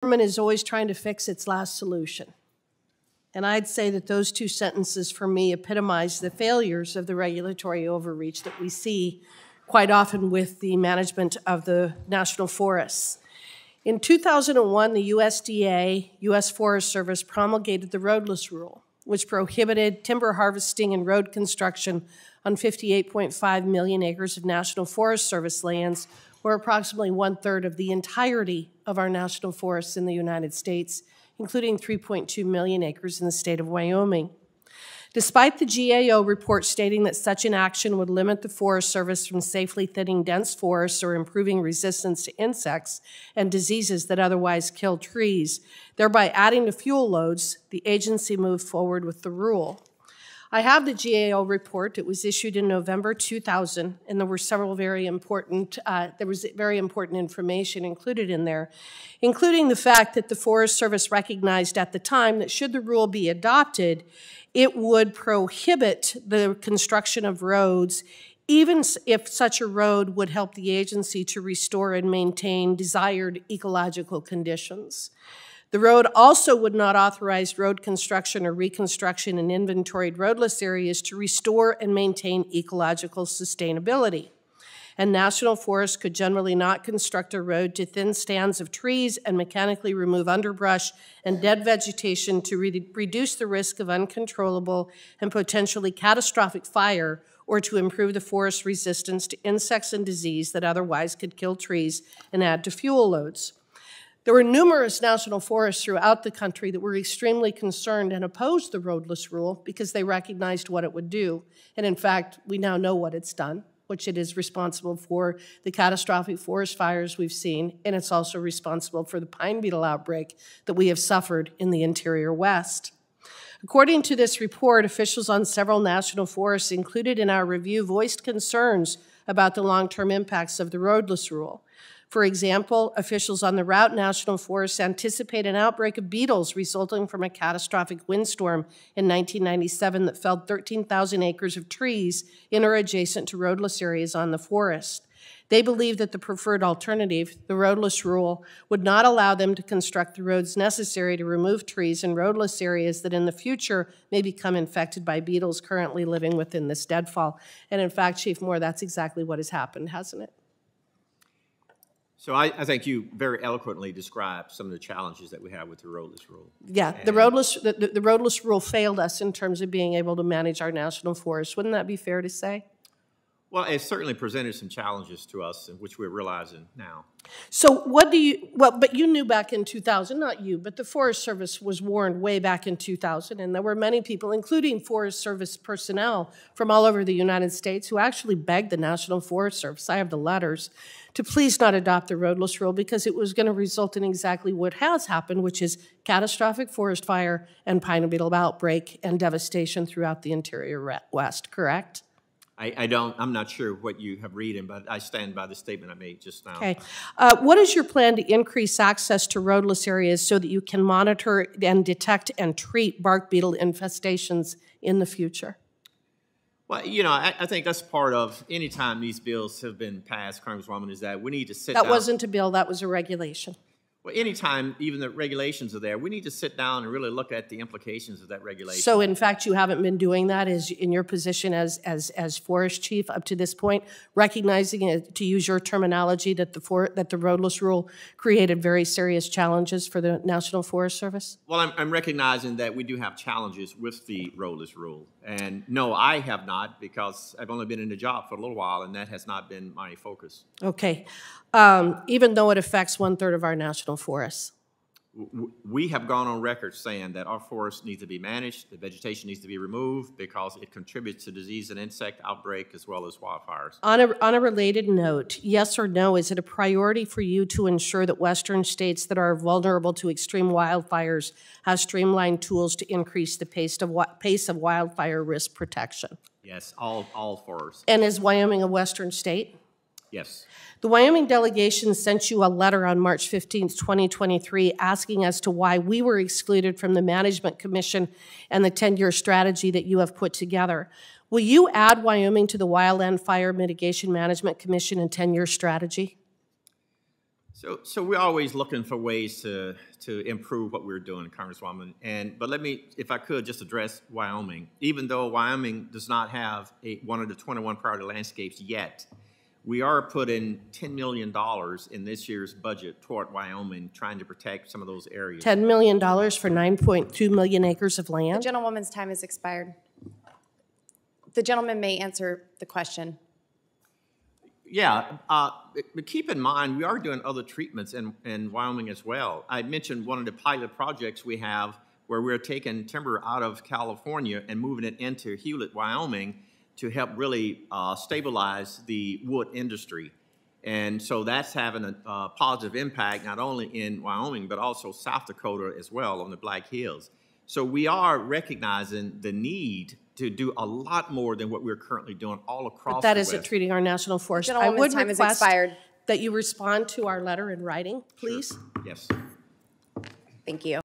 Government is always trying to fix its last solution. And I'd say that those two sentences for me epitomize the failures of the regulatory overreach that we see quite often with the management of the national forests. In 2001, the USDA, U.S. Forest Service, promulgated the roadless rule, which prohibited timber harvesting and road construction on 58.5 million acres of National Forest Service lands, or approximately 1/3 of the entirety of our national forests in the United States, including 3.2 million acres in the state of Wyoming. Despite the GAO report stating that such an action would limit the Forest Service from safely thinning dense forests or improving resistance to insects and diseases that otherwise kill trees, thereby adding to fuel loads, the agency moved forward with the rule. I have the GAO report. It was issued in November 2000, and there were several very important, very important information included in there, including the fact that the Forest Service recognized at the time that should the rule be adopted, it would prohibit the construction of roads, even if such a road would help the agency to restore and maintain desired ecological conditions. The road also would not authorize road construction or reconstruction in inventoried roadless areas to restore and maintain ecological sustainability. And national forests could generally not construct a road to thin stands of trees and mechanically remove underbrush and dead vegetation to reduce the risk of uncontrollable and potentially catastrophic fire, or to improve the forest's resistance to insects and disease that otherwise could kill trees and add to fuel loads. There were numerous national forests throughout the country that were extremely concerned and opposed the roadless rule because they recognized what it would do. And in fact, we now know what it's done, which it is responsible for the catastrophic forest fires we've seen, and it's also responsible for the pine beetle outbreak that we have suffered in the interior West. According to this report, officials on several national forests included in our review voiced concerns about the long-term impacts of the roadless rule. For example, officials on the Route National Forest anticipate an outbreak of beetles resulting from a catastrophic windstorm in 1997 that felled 13,000 acres of trees in or adjacent to roadless areas on the forest. They believe that the preferred alternative, the roadless rule, would not allow them to construct the roads necessary to remove trees in roadless areas that in the future may become infected by beetles currently living within this deadfall. And in fact, Chief Moore, that's exactly what has happened, hasn't it? So I think you very eloquently described some of the challenges that we have with the roadless rule. Yeah, the roadless rule failed us in terms of being able to manage our national forests. Wouldn't that be fair to say? Well, it certainly presented some challenges to us, which we're realizing now. So what do you, well, but you knew back in 2000, not you, but the Forest Service was warned way back in 2000, and there were many people, including Forest Service personnel from all over the United States, who actually begged the National Forest Service, I have the letters, to please not adopt the roadless rule because it was going to result in exactly what has happened, which is catastrophic forest fire and pine beetle outbreak and devastation throughout the interior West, correct? I'm not sure what you have reading, but I stand by the statement I made just now. Okay. What is your plan to increase access to roadless areas so that you can monitor and detect and treat bark beetle infestations in the future? Well, you know, I think that's part of any time these bills have been passed, Congresswoman, is that we need to sit down. That wasn't a bill, that was a regulation. Well, anytime even the regulations are there, we need to sit down and really look at the implications of that regulation. So, in fact, you haven't been doing that as in your position as forest chief up to this point, recognizing it, to use your terminology, that the roadless rule created very serious challenges for the National Forest Service? Well, I'm recognizing that we do have challenges with the roadless rule. And no, I have not, because I've only been in the job for a little while, and that has not been my focus. Okay. Even though it affects 1/3 of our national forests? We have gone on record saying that our forests need to be managed, the vegetation needs to be removed because it contributes to disease and insect outbreak as well as wildfires. On a related note, yes or no, is it a priority for you to ensure that Western states that are vulnerable to extreme wildfires have streamlined tools to increase the pace of wildfire risk protection? Yes, all forests. And is Wyoming a Western state? Yes. The Wyoming delegation sent you a letter on March 15th, 2023, asking as to why we were excluded from the Management Commission and the 10-year strategy that you have put together. Will you add Wyoming to the Wildland Fire Mitigation Management Commission and 10-year strategy? So we're always looking for ways to improve what we're doing, Congresswoman. But let me, if I could, just address Wyoming. Even though Wyoming does not have one of the 21 priority landscapes yet, we are putting $10 million in this year's budget toward Wyoming, trying to protect some of those areas. $10 million for 9.2 million acres of land? The gentlewoman's time has expired. The gentleman may answer the question. Yeah, but keep in mind, we are doing other treatments in Wyoming as well. I mentioned one of the pilot projects we have where we're taking timber out of California and moving it into Hewlett, Wyoming, to help really stabilize the wood industry. And so that's having a positive impact not only in Wyoming, but also South Dakota as well on the Black Hills. So we are recognizing the need to do a lot more than what we're currently doing all across But that the isn't West. treating our national forest. I would request that you respond to our letter in writing, please. Sure. Yes. Thank you.